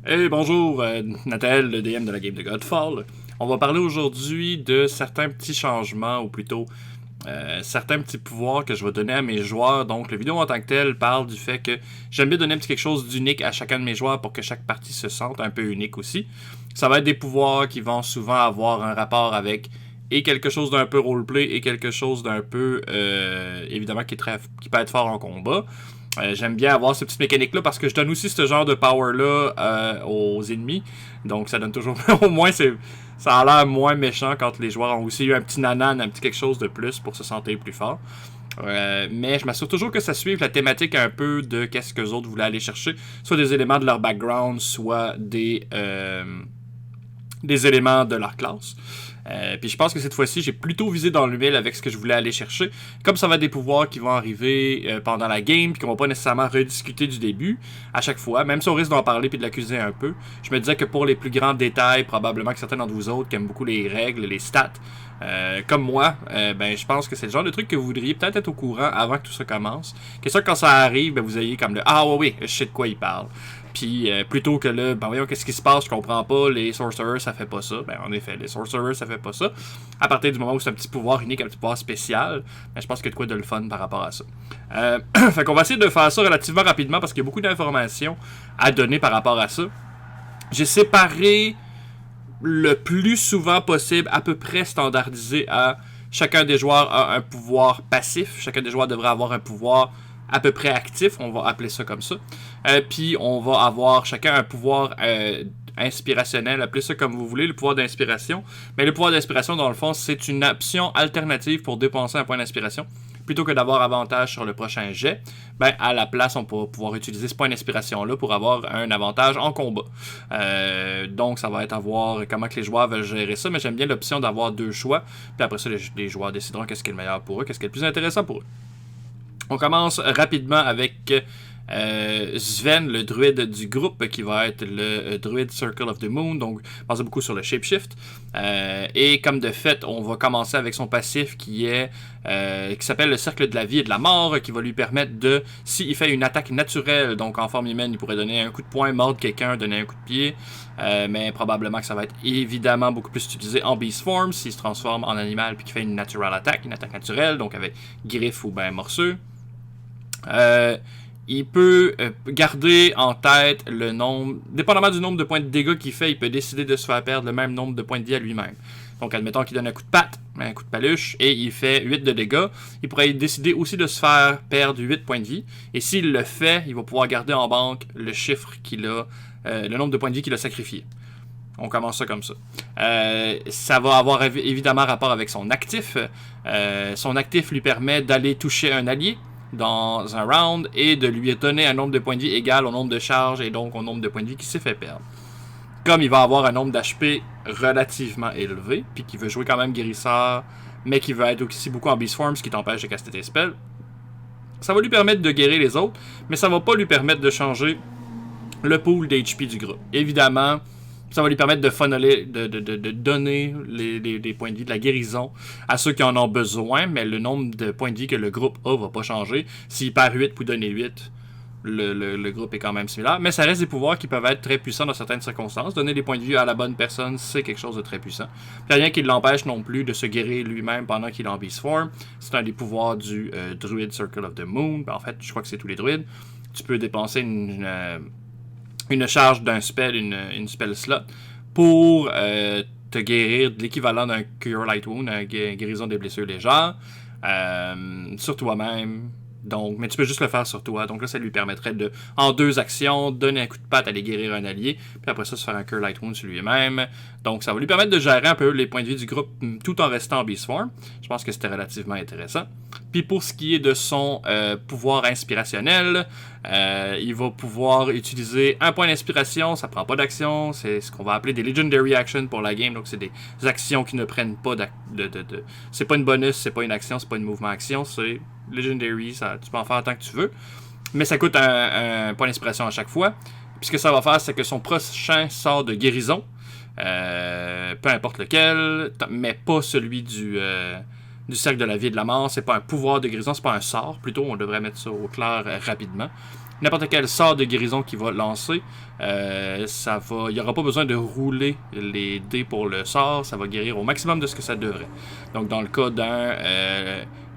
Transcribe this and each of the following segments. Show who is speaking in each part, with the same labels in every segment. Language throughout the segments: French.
Speaker 1: Hey, bonjour, Nathalie, le DM de la game de Godfall. On va parler aujourd'hui de certains petits changements, ou plutôt certains petits pouvoirs que je vais donner à mes joueurs. Donc, la vidéo en tant que telle parle du fait que j'aime bien donner un petit quelque chose d'unique à chacun de mes joueurs pour que chaque partie se sente un peu unique aussi. Ça va être des pouvoirs qui vont souvent avoir un rapport avec et quelque chose d'un peu roleplay et quelque chose d'un peu, évidemment, qui peut être fort en combat. J'aime bien avoir ces petites mécaniques-là parce que je donne aussi ce genre de power-là aux ennemis. Donc ça donne toujours... Au moins, ça a l'air moins méchant quand les joueurs ont aussi eu un petit nanan, un petit quelque chose de plus pour se sentir plus fort. Mais je m'assure toujours que ça suive la thématique un peu de qu'est-ce que les autres voulaient aller chercher. Soit des éléments de leur background, soit des éléments de leur classe. Puis je pense que cette fois-ci, j'ai plutôt visé dans le mille avec ce que je voulais aller chercher. Comme ça va être des pouvoirs qui vont arriver pendant la game, puis qu'on va pas nécessairement rediscuter du début à chaque fois, même si on risque d'en parler puis de l'accuser un peu. Je me disais que pour les plus grands détails, probablement que certains d'entre vous autres qui aiment beaucoup les règles, les stats, comme moi, ben je pense que c'est le genre de truc que vous voudriez peut-être être au courant avant que tout ça commence. Que ça, quand ça arrive, ben vous ayez comme le ah ouais, oui, je sais de quoi il parle. Puis plutôt que là, ben voyons qu'est-ce qui se passe, je comprends pas, les sorcerers ça fait pas ça. Ben en effet, les sorcerers ça fait pas ça. À partir du moment où c'est un petit pouvoir unique, un petit pouvoir spécial, ben, je pense qu'il y a de quoi de le fun par rapport à ça. Fait qu'on va essayer de faire ça relativement rapidement parce qu'il y a beaucoup d'informations à donner par rapport à ça. J'ai séparé le plus souvent possible, à peu près standardisé à chacun des joueurs a un pouvoir passif. Chacun des joueurs devrait avoir un pouvoir à peu près actif, on va appeler ça comme ça. Puis on va avoir chacun un pouvoir inspirationnel, appelez ça comme vous voulez, le pouvoir d'inspiration. Mais le pouvoir d'inspiration, dans le fond, c'est une option alternative pour dépenser un point d'inspiration. Plutôt que d'avoir avantage sur le prochain jet, ben à la place, on va pouvoir utiliser ce point d'inspiration-là pour avoir un avantage en combat. Donc, ça va être à voir comment que les joueurs veulent gérer ça, mais j'aime bien l'option d'avoir deux choix. Puis après ça, les joueurs décideront qu'est-ce qui est le meilleur pour eux, qu'est-ce qui est le plus intéressant pour eux. On commence rapidement avec Sven, le druide du groupe, qui va être le druide Circle of the Moon, donc basé beaucoup sur le shapeshift. Et comme de fait, on va commencer avec son passif qui s'appelle le Cercle de la vie et de la mort, qui va lui permettre de, s'il fait une attaque naturelle, donc en forme humaine, il pourrait donner un coup de poing, mordre quelqu'un, donner un coup de pied, mais probablement que ça va être évidemment beaucoup plus utilisé en beast form, s'il se transforme en animal puis qu'il fait une natural attack, une attaque naturelle, donc avec griffe ou ben morceau. Il peut garder en tête le nombre, dépendamment du nombre de points de dégâts qu'il fait, il peut décider de se faire perdre le même nombre de points de vie à lui-même. Donc, admettons qu'il donne un coup de patte, un coup de paluche, et il fait 8 de dégâts, il pourrait décider aussi de se faire perdre 8 points de vie. Et s'il le fait, il va pouvoir garder en banque le chiffre qu'il a, le nombre de points de vie qu'il a sacrifié. On commence ça comme ça. Ça va avoir évidemment rapport avec son actif. Son actif lui permet d'aller toucher un allié dans un round et de lui donner un nombre de points de vie égal au nombre de charges et donc au nombre de points de vie qu'il s'est fait perdre. Comme il va avoir un nombre d'HP relativement élevé, puis qu'il veut jouer quand même guérisseur, mais qui veut être aussi beaucoup en beast form, ce qui t'empêche de caster tes spells, ça va lui permettre de guérir les autres, mais ça va pas lui permettre de changer le pool d'HP du groupe. Évidemment, ça va lui permettre de funneler, de donner les points de vie, de la guérison à ceux qui en ont besoin, mais le nombre de points de vie que le groupe a va pas changer. S'il perd 8 pour donner 8, le groupe est quand même similaire. Mais ça reste des pouvoirs qui peuvent être très puissants dans certaines circonstances. Donner des points de vie à la bonne personne, c'est quelque chose de très puissant. Puis rien qui l'empêche non plus de se guérir lui-même pendant qu'il est en beast form. C'est un des pouvoirs du Druid Circle of the Moon. En fait, je crois que c'est tous les druides. Tu peux dépenser une charge d'un spell, une spell slot, pour te guérir de l'équivalent d'un Cure Light Wound, une guérison des blessures légères, sur toi-même. Donc, mais tu peux juste le faire sur toi. Donc là, ça lui permettrait de, en 2 actions, donner un coup de patte, aller guérir un allié, puis après ça, se faire un Cure Light Wound sur lui-même. Donc, ça va lui permettre de gérer un peu les points de vie du groupe tout en restant en beast form. Je pense que c'était relativement intéressant. Puis pour ce qui est de son pouvoir inspirationnel, il va pouvoir utiliser un point d'inspiration, ça prend pas d'action, c'est ce qu'on va appeler des Legendary Actions pour la game, donc c'est des actions qui ne prennent pas c'est pas une bonus, c'est pas une action, c'est pas une mouvement action, c'est Legendary, ça, tu peux en faire tant que tu veux, mais ça coûte un point d'inspiration à chaque fois. Puis ce que ça va faire, c'est que son prochain sort de guérison, peu importe lequel, mais pas celui du cercle de la vie et de la mort, c'est pas un pouvoir de guérison, c'est pas un sort, plutôt on devrait mettre ça au clair rapidement. n'importe quel sort de guérison qu'il va lancer, il n'y aura pas besoin de rouler les dés pour le sort, ça va guérir au maximum de ce que ça devrait. Donc dans le cas d'un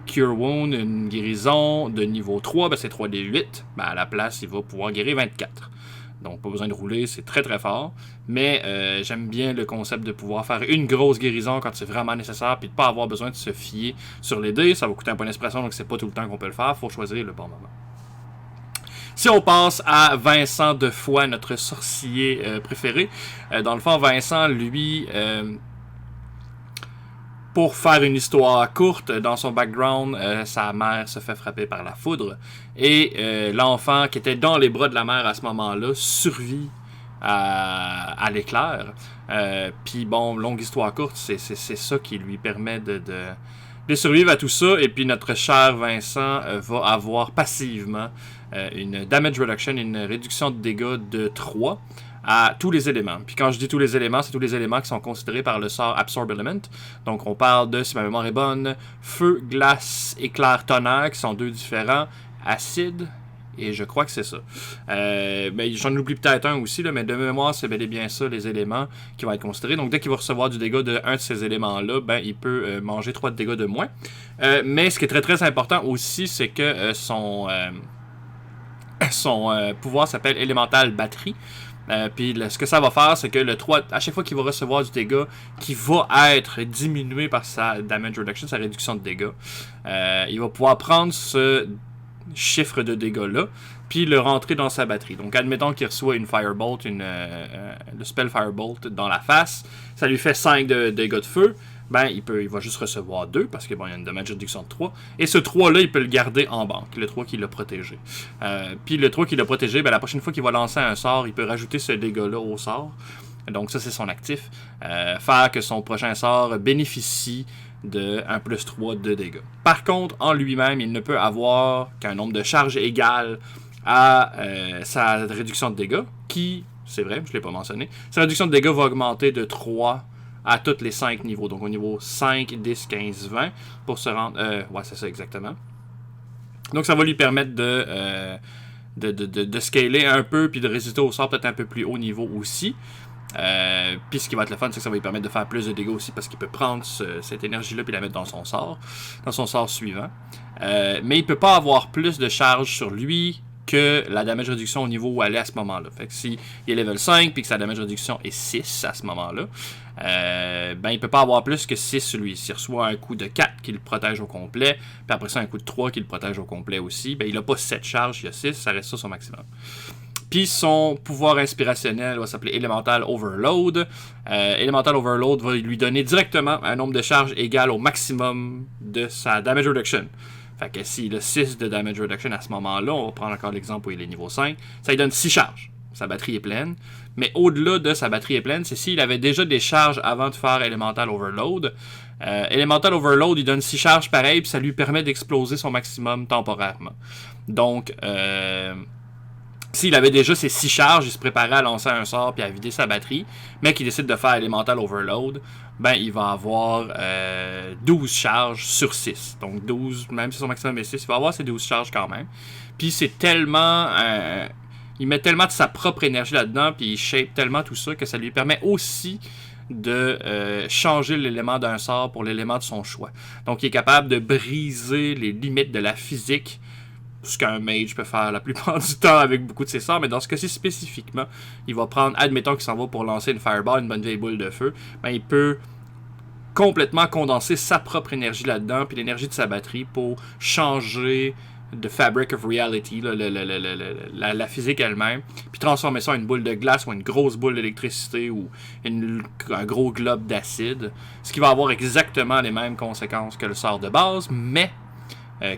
Speaker 1: Cure Wound, une guérison de niveau 3, ben c'est 3d8, ben à la place il va pouvoir guérir 24. Donc pas besoin de rouler, c'est très très fort. Mais j'aime bien le concept de pouvoir faire une grosse guérison quand c'est vraiment nécessaire, puis de pas avoir besoin de se fier sur les dés. Ça va coûter un point d'inspiration, donc c'est pas tout le temps qu'on peut le faire, faut choisir le bon moment. Si on passe à Vincent de Foix, notre sorcier préféré, dans le fond, Vincent, lui, pour faire une histoire courte, dans son background, sa mère se fait frapper par la foudre, et l'enfant qui était dans les bras de la mère à ce moment-là survit à l'éclair. Puis bon, longue histoire courte, c'est ça qui lui permet de survivre à tout ça. Et puis notre cher Vincent va avoir passivement une damage reduction, une réduction de dégâts de 3 à tous les éléments. Puis quand je dis tous les éléments, c'est tous les éléments qui sont considérés par le sort Absorb Element. Donc on parle de, si ma mémoire est bonne, feu, glace, éclair, tonnerre, qui sont 2 différents, acide, et je crois que c'est ça. Ben, j'en oublie peut-être un aussi, là, mais de mémoire, c'est bel et bien ça, les éléments qui vont être considérés. Donc dès qu'il va recevoir du dégât de un de ces éléments-là, ben, il peut manger 3 de dégâts de moins. Mais ce qui est très très important aussi, c'est que son pouvoir s'appelle Elemental Batterie. Puis ce que ça va faire, c'est que le 3, à chaque fois qu'il va recevoir du dégât qui va être diminué par sa damage reduction, sa réduction de dégâts, il va pouvoir prendre ce chiffre de dégâts-là, puis le rentrer dans sa batterie. Donc, admettons qu'il reçoit une Firebolt, le spell Firebolt dans la face, ça lui fait 5 de dégâts de feu, ben il va juste recevoir 2, parce que bon, il y a une damage réduction de 3, et ce 3-là, il peut le garder en banque, le 3 qui l'a protégé. Puis le 3 qui l'a protégé, ben la prochaine fois qu'il va lancer un sort, il peut rajouter ce dégât-là au sort. Donc ça, c'est son actif. Faire que son prochain sort bénéficie de 1 plus 3 de dégâts. Par contre, en lui-même, il ne peut avoir qu'un nombre de charges égal à sa réduction de dégâts, qui, c'est vrai, je ne l'ai pas mentionné, sa réduction de dégâts va augmenter de 3 à tous les 5 niveaux. Donc au niveau 5, 10, 15, 20, pour se rendre... ouais, c'est ça exactement. Donc ça va lui permettre de scaler un peu, puis de résister au sort peut-être un peu plus haut niveau aussi. Puis ce qui va être le fun, c'est que ça va lui permettre de faire plus de dégâts aussi, parce qu'il peut prendre cette énergie-là puis la mettre dans son sort suivant. Mais il peut pas avoir plus de charge sur lui que la damage réduction au niveau où elle est à ce moment-là. Fait que si il est level 5 puis que sa damage réduction est 6 à ce moment-là, ben il peut pas avoir plus que 6 sur lui. S'il reçoit un coup de 4 qui le protège au complet, puis après ça un coup de 3 qui le protège au complet aussi, ben il a pas 7 charges, il a 6, ça reste ça son maximum. Puis son pouvoir inspirationnel va s'appeler Elemental Overload. Elemental Overload va lui donner directement un nombre de charges égal au maximum de sa damage reduction. Fait que s'il a 6 de damage reduction à ce moment-là, on va prendre encore l'exemple où il est niveau 5, ça lui donne 6 charges. Sa batterie est pleine. Mais au-delà de sa batterie est pleine, c'est s'il avait déjà des charges avant de faire Elemental Overload. Elemental Overload, il donne 6 charges pareil, puis ça lui permet d'exploser son maximum temporairement. Donc, s'il avait déjà ses 6 charges, il se préparait à lancer un sort puis à vider sa batterie, mais qu'il décide de faire Elemental Overload, ben il va avoir 12 charges sur 6. Donc 12, même si son maximum est 6, il va avoir ses 12 charges quand même. Puis c'est tellement... il met tellement de sa propre énergie là-dedans, puis il shape tellement tout ça que ça lui permet aussi de changer l'élément d'un sort pour l'élément de son choix. Donc il est capable de briser les limites de la physique, ce qu'un mage peut faire la plupart du temps avec beaucoup de ses sorts, mais dans ce cas-ci spécifiquement, il va prendre, admettons qu'il s'en va pour lancer une fireball, une bonne vieille boule de feu, ben il peut complètement condenser sa propre énergie là-dedans, puis l'énergie de sa batterie pour changer de fabric of reality, la physique elle-même, puis transformer ça en une boule de glace ou une grosse boule d'électricité ou un gros globe d'acide, ce qui va avoir exactement les mêmes conséquences que le sort de base, mais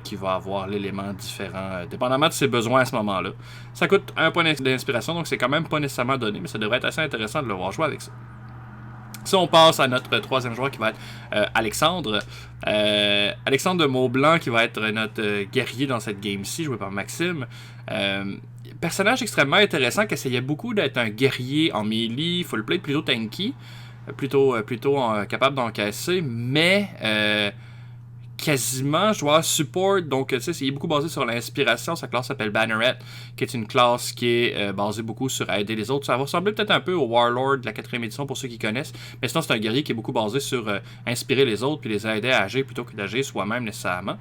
Speaker 1: qui va avoir l'élément différent, dépendamment de ses besoins à ce moment-là. Ça coûte un point d'inspiration, donc c'est quand même pas nécessairement donné, mais ça devrait être assez intéressant de le voir jouer avec ça. Si on passe à notre troisième joueur qui va être Alexandre. Alexandre de Maublanc qui va être notre guerrier dans cette game-ci, joué par Maxime. Personnage extrêmement intéressant qui essayait beaucoup d'être un guerrier en melee, full play, plutôt tanky, plutôt capable d'encaisser, mais quasiment joueur support, donc tu sais, il est beaucoup basé sur l'inspiration. Sa classe s'appelle Banneret, qui est une classe qui est basée beaucoup sur aider les autres. Ça va ressembler peut-être un peu au Warlord de la 4e édition pour ceux qui connaissent, mais sinon c'est un guerrier qui est beaucoup basé sur inspirer les autres puis les aider à agir plutôt que d'agir soi-même nécessairement.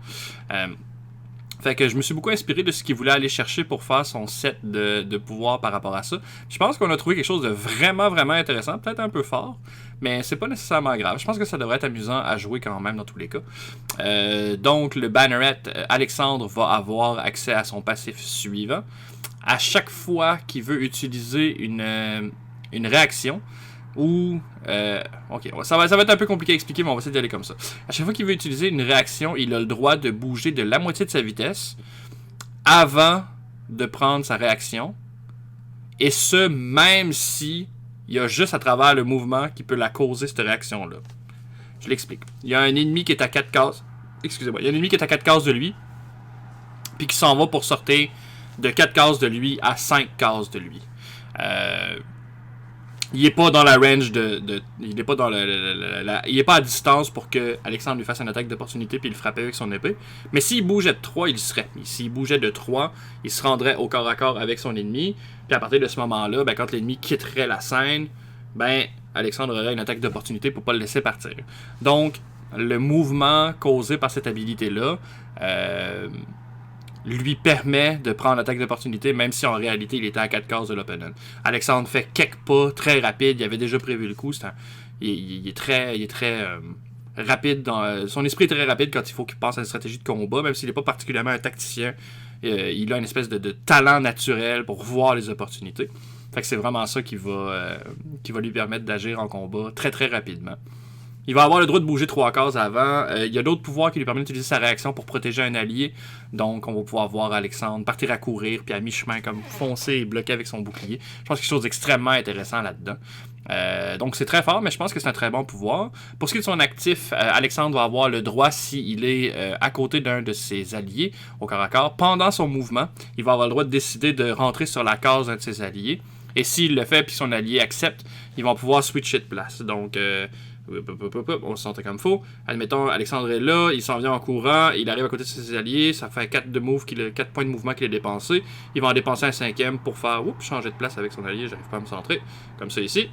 Speaker 1: Fait que je me suis beaucoup inspiré de ce qu'il voulait aller chercher pour faire son set de pouvoir par rapport à ça. Je pense qu'on a trouvé quelque chose de vraiment, vraiment intéressant, peut-être un peu fort, mais c'est pas nécessairement grave. Je pense que ça devrait être amusant à jouer quand même dans tous les cas. Donc, le Banneret, Alexandre va avoir accès à son passif suivant. À chaque fois qu'il veut utiliser une réaction, ou... ok, ça va être un peu compliqué à expliquer, mais on va essayer d'y aller comme ça. À chaque fois qu'il veut utiliser une réaction, il a le droit de bouger de la moitié de sa vitesse avant de prendre sa réaction. Et ce, même si il y a juste à travers le mouvement qui peut la causer, cette réaction-là. Je l'explique. Il y a un ennemi qui est à 4 cases. Excusez-moi. Il y a un ennemi qui est à 4 cases de lui, puis qui s'en va pour sortir de 4 cases de lui à 5 cases de lui. Il est pas dans la range il est pas dans il est pas à distance pour que Alexandre lui fasse une attaque d'opportunité puis il le frappe avec son épée. Mais s'il bougeait de 3, il le serait. S'il bougeait de 3, il se rendrait au corps à corps avec son ennemi. Puis à partir de ce moment-là, ben, quand l'ennemi quitterait la scène, ben Alexandre aurait une attaque d'opportunité pour pas le laisser partir. Donc, le mouvement causé par cette habilité-là lui permet de prendre l'attaque d'opportunité, même si en réalité il était à 4 cases de l'open. Alexandre fait quelques pas très rapides, il avait déjà prévu le coup. Il est très rapide. Son esprit est très rapide quand il faut qu'il pense à une stratégie de combat, même s'il n'est pas particulièrement un tacticien. Il a une espèce de talent naturel pour voir les opportunités. Fait que c'est vraiment ça qui va lui permettre d'agir en combat très très rapidement. Il va avoir le droit de bouger 3 cases avant. Il y a d'autres pouvoirs qui lui permettent d'utiliser sa réaction pour protéger un allié. Donc, on va pouvoir voir Alexandre partir à courir, puis à mi-chemin, comme foncer et bloquer avec son bouclier. Je pense qu'il y a quelque chose d'extrêmement intéressant là-dedans. Donc, c'est très fort, mais je pense que c'est un très bon pouvoir. Pour ce qui est de son actif, Alexandre va avoir le droit, s'il est à côté d'un de ses alliés, au corps à corps, pendant son mouvement, il va avoir le droit de décider de rentrer sur la case d'un de ses alliés. Et s'il le fait, puis son allié accepte, ils vont pouvoir switcher de place. Donc... on se sentait comme faux. Admettons, Alexandre est là, il s'en vient en courant, il arrive à côté de ses alliés, ça fait 4 points de mouvement qu'il a dépensé. Il va en dépenser un 5e pour faire changer de place avec son allié, j'arrive pas à me centrer, comme ça ici.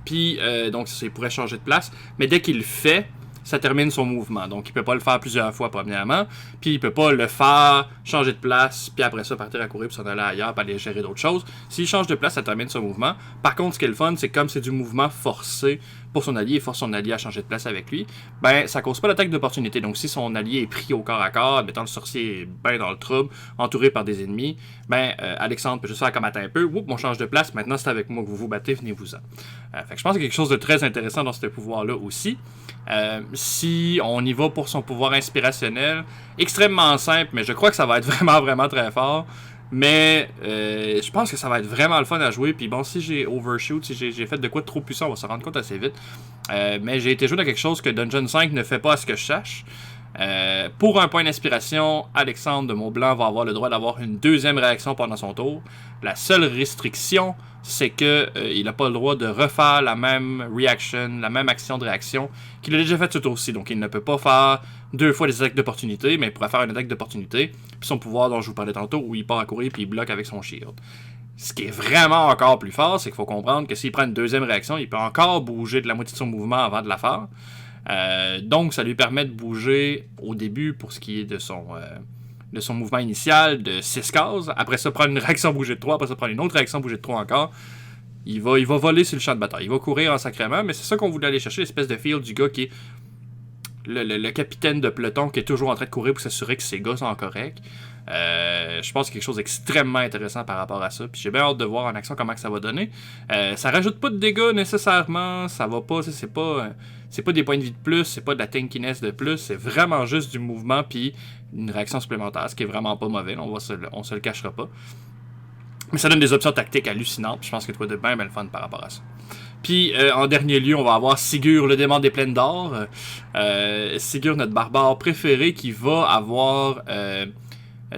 Speaker 1: Puis, donc, il pourrait changer de place, mais dès qu'il le fait, ça termine son mouvement. Donc, il peut pas le faire plusieurs fois, premièrement. Puis, il peut pas le faire, changer de place, puis après ça, partir à courir, puis s'en aller ailleurs, puis aller gérer d'autres choses. S'il change de place, ça termine son mouvement. Par contre, ce qui est le fun, c'est comme c'est du mouvement forcé pour son allié, il force son allié à changer de place avec lui, ben, ça cause pas l'attaque d'opportunité. Donc, si son allié est pris au corps à corps, admettons le sorcier est bien dans le trouble, entouré par des ennemis, ben, Alexandre peut juste faire comme attends un peu, on change de place, maintenant c'est avec moi que vous vous battez, venez-vous-en. Fait que je pense qu'il y a quelque chose de très intéressant dans ce pouvoir-là aussi. Si on y va pour son pouvoir inspirationnel, extrêmement simple, mais je crois que ça va être vraiment, vraiment très fort. Mais je pense que ça va être vraiment le fun à jouer. Puis bon, si j'ai overshoot, si j'ai fait de quoi de trop puissant, on va se rendre compte assez vite. Mais j'ai été joué dans quelque chose que Dungeon 5 ne fait pas à ce que je sache. Pour un point d'inspiration, Alexandre de Maublanc va avoir le droit d'avoir une deuxième réaction pendant son tour. La seule restriction, c'est que il n'a pas le droit de refaire la même reaction, la même action de réaction qu'il a déjà fait ce tour-ci. Donc il ne peut pas faire 2 fois des attaques d'opportunité, mais il pourrait faire une attaque d'opportunité. Puis son pouvoir dont je vous parlais tantôt, où il part à courir puis il bloque avec son shield. Ce qui est vraiment encore plus fort, c'est qu'il faut comprendre que s'il prend une deuxième réaction, il peut encore bouger de la moitié de son mouvement avant de la faire. Donc ça lui permet de bouger au début pour ce qui est de son mouvement initial de 6 cases. Après ça, prendre une réaction bougée de 3. Après ça, prendre une autre réaction bougée de 3 encore. Il va voler sur le champ de bataille. Il va courir en sacrément, mais c'est ça qu'on voulait aller chercher, l'espèce de feel du gars qui est le capitaine de peloton qui est toujours en train de courir pour s'assurer que ses gars sont corrects. Je pense qu'il y a quelque chose d'extrêmement intéressant par rapport à ça. Puis j'ai bien hâte de voir en action comment que ça va donner. Ça rajoute pas de dégâts nécessairement. Ça va pas, c'est pas des points de vie de plus, c'est pas de la tankiness de plus. C'est vraiment juste du mouvement puis une réaction supplémentaire, ce qui est vraiment pas mauvais. On se le cachera pas. Mais ça donne des options tactiques hallucinantes. Je pense qu'il y a de bien le fun par rapport à ça. Puis, en dernier lieu, on va avoir Sigur, le démon des plaines d'or. Sigur, notre barbare préféré, qui va avoir...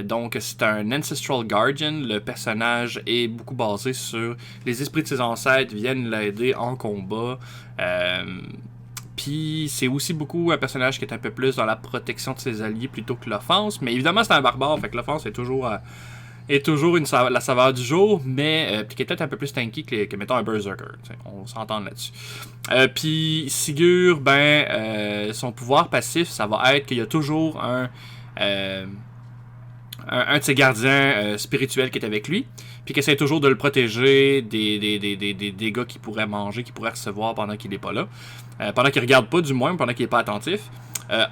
Speaker 1: donc, c'est un Ancestral Guardian. Le personnage est beaucoup basé sur les esprits de ses ancêtres viennent l'aider en combat. Puis c'est aussi beaucoup un personnage qui est un peu plus dans la protection de ses alliés plutôt que l'offense. Mais évidemment, c'est un barbare, fait que l'offense est toujours la saveur du jour, mais puis qui est peut-être un peu plus tanky que mettons un Berserker. On s'entend là-dessus. Puis Sigurd, son pouvoir passif, ça va être qu'il y a toujours un de ses gardiens spirituels qui est avec lui, puis qui essaie toujours de le protéger des dégâts qu'il pourrait manger, qu'il pourrait recevoir pendant qu'il n'est pas là. Pendant qu'il regarde pas, du moins, pendant qu'il n'est pas attentif.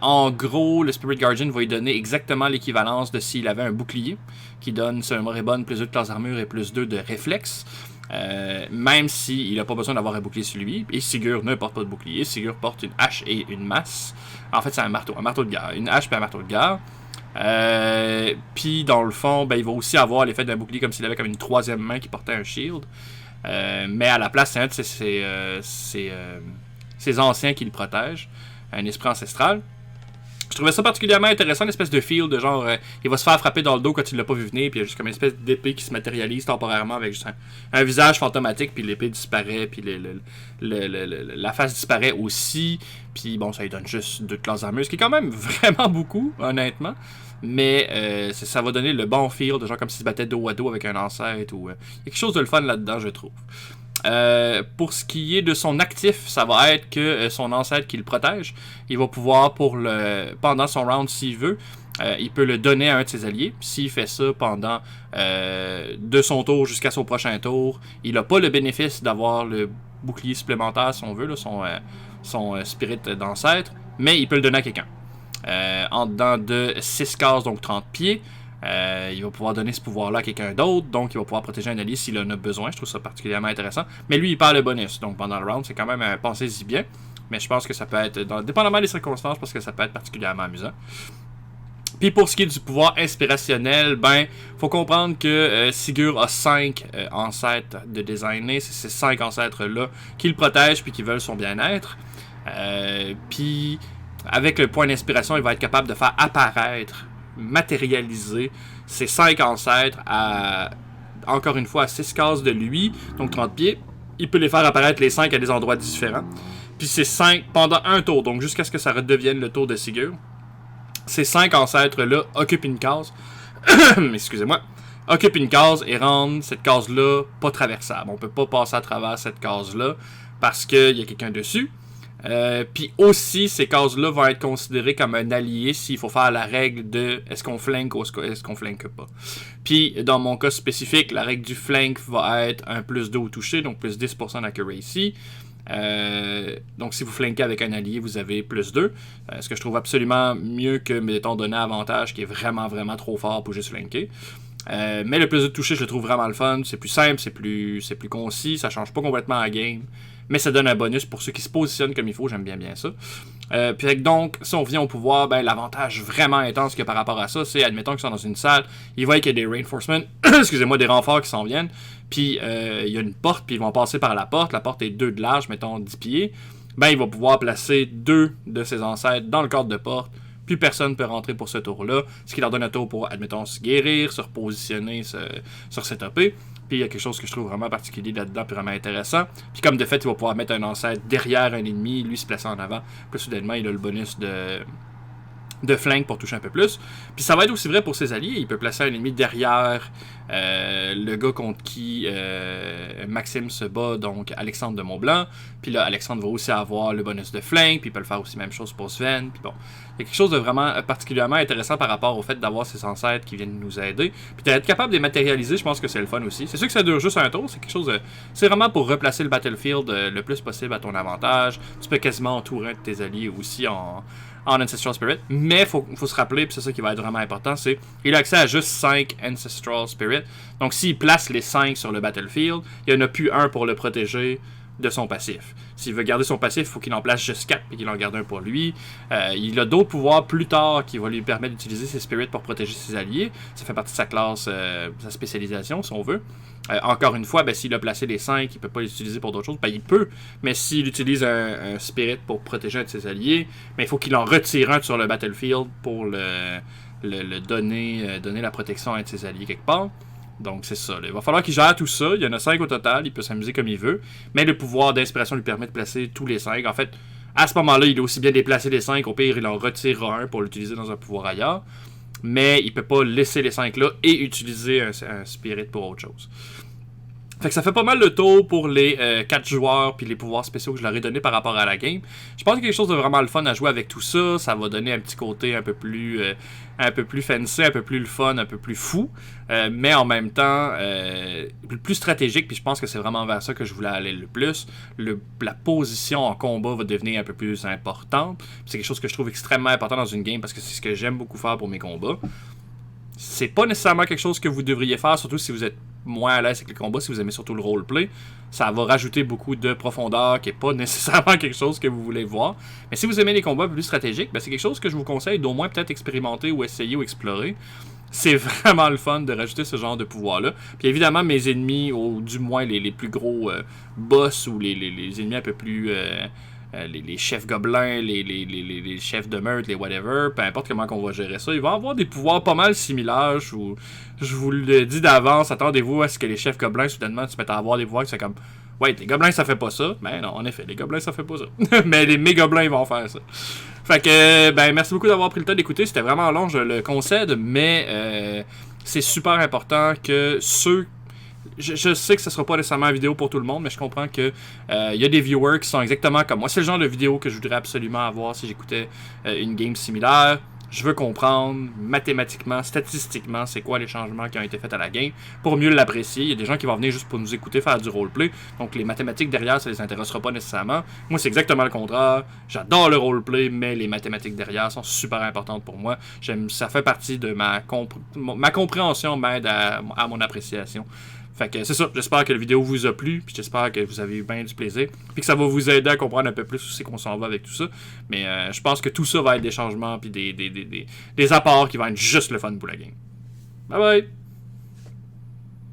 Speaker 1: En gros, le Spirit Guardian va lui donner exactement l'équivalence de s'il avait un bouclier, qui donne, si un Moribond, plus 2 de classe d'armure et plus 2 de réflexe. Même s'il n'a pas besoin d'avoir un bouclier sur lui. Et Sigurd ne porte pas de bouclier. Sigurd porte une hache et une masse. En fait, c'est un marteau de guerre. Une hache et un marteau de guerre. Puis dans le fond, il va aussi avoir l'effet d'un bouclier comme s'il avait comme une troisième main qui portait un shield. Mais à la place, c'est un de ses anciens qui le protègent. Un esprit ancestral. Je trouvais ça particulièrement intéressant, une espèce de feel de genre, il va se faire frapper dans le dos quand il l'a pas vu venir, puis il y a juste comme une espèce d'épée qui se matérialise temporairement avec juste un visage fantomatique, puis l'épée disparaît, puis la face disparaît aussi, puis bon, ça lui donne juste 2 classes d'armure, ce qui est quand même vraiment beaucoup, honnêtement, mais ça va donner le bon feel de genre comme s'il se battait dos à dos avec un ancêtre, ou il y a quelque chose de le fun là-dedans, je trouve. Pour ce qui est de son actif, ça va être que son ancêtre qui le protège, il va pouvoir pendant son round s'il veut, il peut le donner à un de ses alliés. S'il fait ça pendant de son tour jusqu'à son prochain tour, il n'a pas le bénéfice d'avoir le bouclier supplémentaire si on veut, là, son spirit d'ancêtre, mais il peut le donner à quelqu'un. En dedans de 6 cases, donc 30 pieds. Il va pouvoir donner ce pouvoir-là à quelqu'un d'autre, donc il va pouvoir protéger un allié s'il en a besoin. Je trouve ça particulièrement intéressant. Mais lui, il perd le bonus, donc pendant le round, c'est quand même pensez-y bien. Mais je pense que ça peut être, dépendamment des circonstances, parce que ça peut être particulièrement amusant. Puis pour ce qui est du pouvoir inspirationnel, faut comprendre que Sigurd a 5 ancêtres de designer. C'est ces 5 ancêtres-là qui le protègent puis qui veulent son bien-être. Puis avec le point d'inspiration, il va être capable de faire apparaître, matérialiser ces 5 ancêtres encore une fois à 6 cases de lui, donc 30 pieds. Il peut les faire apparaître les 5 à des endroits différents. Puis ces 5 pendant un tour, donc jusqu'à ce que ça redevienne le tour de Sigurd. Ces 5 ancêtres-là occupent une case. Excusez-moi. Occupent une case et rendent cette case-là pas traversable. On peut pas passer à travers cette case-là parce qu'il y a quelqu'un dessus. Puis aussi, ces cases-là vont être considérées comme un allié s'il faut faire la règle de est-ce qu'on flanque ou est-ce qu'on flanque pas. Puis, dans mon cas spécifique, la règle du flank va être un plus 2 au toucher, donc plus 10% d'accuracy. Donc, si vous flankez avec un allié, vous avez plus 2. Ce que je trouve absolument mieux que, mettons, donner avantage qui est vraiment, vraiment trop fort pour juste flanker. Mais le plus de toucher, je le trouve vraiment le fun. C'est plus simple, c'est plus concis, ça change pas complètement la game. Mais ça donne un bonus pour ceux qui se positionnent comme il faut, j'aime bien ça. Puis donc, si on revient au pouvoir, l'avantage vraiment intense qu'il y a par rapport à ça, c'est, admettons qu'ils sont dans une salle, ils voient qu'il y a des reinforcements, excusez-moi, des renforts qui s'en viennent, puis il y a une porte, puis ils vont passer par la porte est 2 de large, mettons 10 pieds, il va pouvoir placer 2 de ses ancêtres dans le cadre de porte, plus personne ne peut rentrer pour ce tour-là, ce qui leur donne un tour pour, admettons, se guérir, se repositionner, se setuper. Puis il y a quelque chose que je trouve vraiment particulier là-dedans, puis vraiment intéressant. Puis comme de fait, il va pouvoir mettre un ancêtre derrière un ennemi, lui se placer en avant. Puis soudainement, il a le bonus de flank pour toucher un peu plus. Puis ça va être aussi vrai pour ses alliés. Il peut placer un ennemi derrière le gars contre qui Maxime se bat, donc Alexandre de Montblanc. Puis là, Alexandre va aussi avoir le bonus de flank, puis il peut le faire aussi même chose pour Sven. Puis bon, il y a quelque chose de vraiment particulièrement intéressant par rapport au fait d'avoir ces ancêtres qui viennent nous aider. Puis d'être capable de les matérialiser, je pense que c'est le fun aussi. C'est sûr que ça dure juste un tour, c'est quelque chose de... C'est vraiment pour replacer le battlefield le plus possible à ton avantage. Tu peux quasiment entourer un de tes alliés aussi en Ancestral Spirit, mais faut se rappeler, puis c'est ça qui va être vraiment important, c'est qu'il a accès à juste 5 Ancestral Spirit. Donc s'il place les 5 sur le battlefield, il n'y en a plus un pour le protéger de son passif. S'il veut garder son passif, il faut qu'il en place juste 4 et qu'il en garde un pour lui. Il a d'autres pouvoirs plus tard qui vont lui permettre d'utiliser ses spirits pour protéger ses alliés. Ça fait partie de sa classe, sa spécialisation, si on veut. Encore une fois, s'il a placé les 5, il ne peut pas les utiliser pour d'autres choses. Il peut, mais s'il utilise un spirit pour protéger un de ses alliés, il faut qu'il en retire un sur le battlefield pour le donner la protection à un de ses alliés quelque part. Donc c'est ça. Il va falloir qu'il gère tout ça. Il y en a 5 au total. Il peut s'amuser comme il veut. Mais le pouvoir d'inspiration lui permet de placer tous les 5. En fait, À ce moment-là, il est aussi bien déplacer les 5. Au pire, il en retirera un pour l'utiliser dans un pouvoir ailleurs. Mais il peut pas laisser les 5 là et utiliser un spirit pour autre chose. Fait que ça fait pas mal le tour pour les 4 joueurs puis les pouvoirs spéciaux que je leur ai donnés par rapport à la game. Je pense qu'il y a quelque chose de vraiment le fun à jouer avec tout ça. Ça va donner un petit côté un peu plus fancy, un peu plus le fun, un peu plus fou. Mais en même temps, plus stratégique. Puis je pense que c'est vraiment vers ça que je voulais aller le plus. La position en combat va devenir un peu plus importante. C'est quelque chose que je trouve extrêmement important dans une game parce que c'est ce que j'aime beaucoup faire pour mes combats. C'est pas nécessairement quelque chose que vous devriez faire, surtout si vous êtes moins à l'aise avec le combat, si vous aimez surtout le roleplay. Ça va rajouter beaucoup de profondeur, qui n'est pas nécessairement quelque chose que vous voulez voir. Mais si vous aimez les combats plus stratégiques, ben c'est quelque chose que je vous conseille d'au moins peut-être expérimenter ou essayer ou explorer. C'est vraiment le fun de rajouter ce genre de pouvoir-là. Puis évidemment, mes ennemis, ou du moins les plus gros boss ou les ennemis un peu plus... les chefs gobelins, les chefs de meurtre, les whatever, peu importe comment on va gérer ça, ils vont avoir des pouvoirs pas mal similaires. Je vous le dis d'avance, attendez-vous à ce que les chefs gobelins, soudainement, se mettent à avoir des pouvoirs qui sont comme ouais, les gobelins ça fait pas ça. Ben non, en effet, les gobelins ça fait pas ça. Mais les mégoblins ils vont faire ça. Fait que, ben merci beaucoup d'avoir pris le temps d'écouter. C'était vraiment long, je le concède, mais c'est super important que ceux. Je sais que ce sera pas nécessairement une vidéo pour tout le monde, mais je comprends que y a des viewers qui sont exactement comme moi. C'est le genre de vidéo que je voudrais absolument avoir si j'écoutais une game similaire. Je veux comprendre mathématiquement, statistiquement, c'est quoi les changements qui ont été faits à la game pour mieux l'apprécier. Il y a des gens qui vont venir juste pour nous écouter faire du roleplay. Donc les mathématiques derrière, ça les intéressera pas nécessairement. Moi, c'est exactement le contraire. J'adore le roleplay, mais les mathématiques derrière sont super importantes pour moi. Ça fait partie de ma compréhension, m'aide à mon appréciation. Fait que c'est ça, j'espère que la vidéo vous a plu, puis j'espère que vous avez eu bien du plaisir, puis que ça va vous aider à comprendre un peu plus où c'est qu'on s'en va avec tout ça. Mais je pense que tout ça va être des changements, puis des apports qui vont être juste le fun pour la game. Bye bye!